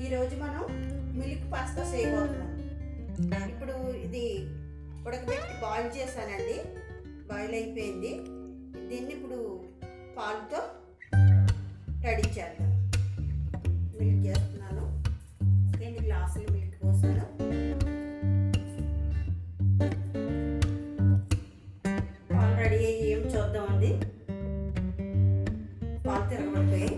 ఈరోజు మనం milk pasta చేయబోతున్నాం. ఇప్పుడు ఇది ఉడకబెట్టి బాయిల్ చేశానండి. బాయిల్ అయిపోయింది. దీన్ని ఇప్పుడు పాలుతో రెడీ చేద్దాం. మిల్క్ చేస్తున్నాను. 2 గ్లాసులు మిల్క్ పోసాను. పాలు రెడీ అయ్యి ఏం చూద్దామండి. పాలు తిరగబడిపోయాయి.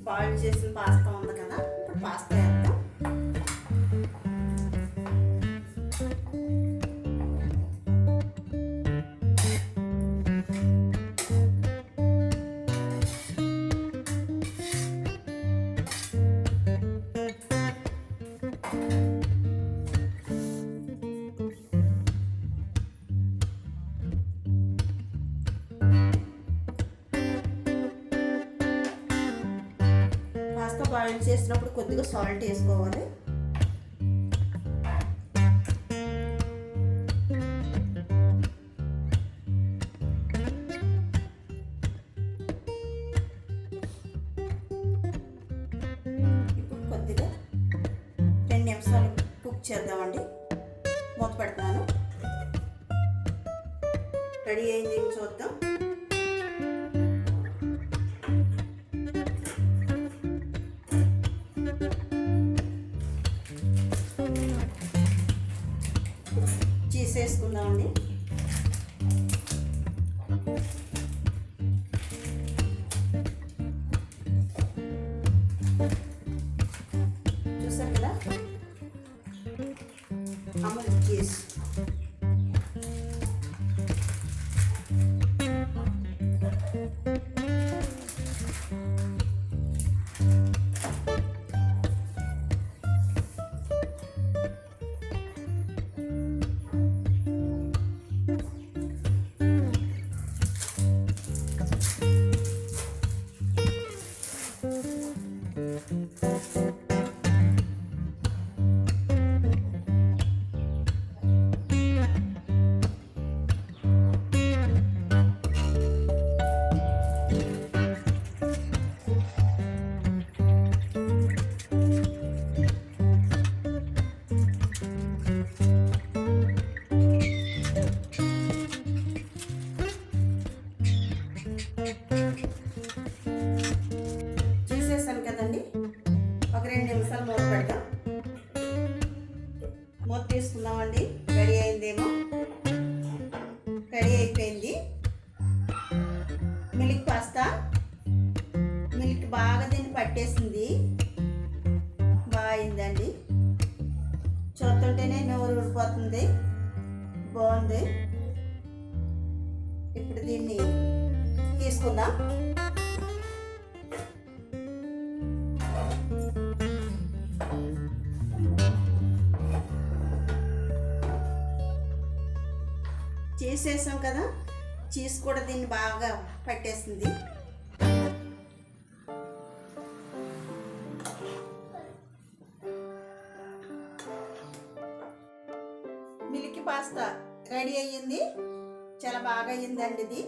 బాయిల్ చేసిన పాస్తా ఉంది కదా, ఇప్పుడు పాస్తా వేద్దాం. పాస్తా బాయిల్ చేసినప్పుడు కొద్దిగా సాల్ట్ వేసుకోవాలి. ఇప్పుడు కొద్దిగా 2 నిమిషాలు కుక్ చేద్దామండి. మూత పెడుతున్నాను. రెడీ అయింది, చూద్దాం. వేసుకుందామండి. చూసారు కదా, అమూల్ చీజ్. చేసేసాను కదండి. ఒక 2 నిమిషాలు మూత పెడతాం. మూత తీసుకుందామండి. రెడీ అయిందేమో. రెడీ అయిపోయింది మిల్క్ పాస్తా. మిల్క్ బాగా దీన్ని పట్టేసింది. బాగా అయిందండి. చూస్తుంటేనే నోరు ఊడిపోతుంది. బాగుంది. ఇప్పుడు దీన్ని తీసుకుందాం. చేసేసాం కదా, చీజ్ కూడా దీన్ని బాగా పట్టేసింది. మిల్క్ పాస్తా రెడీ అయ్యింది. చాలా బాగా అయ్యిందండి ఇది.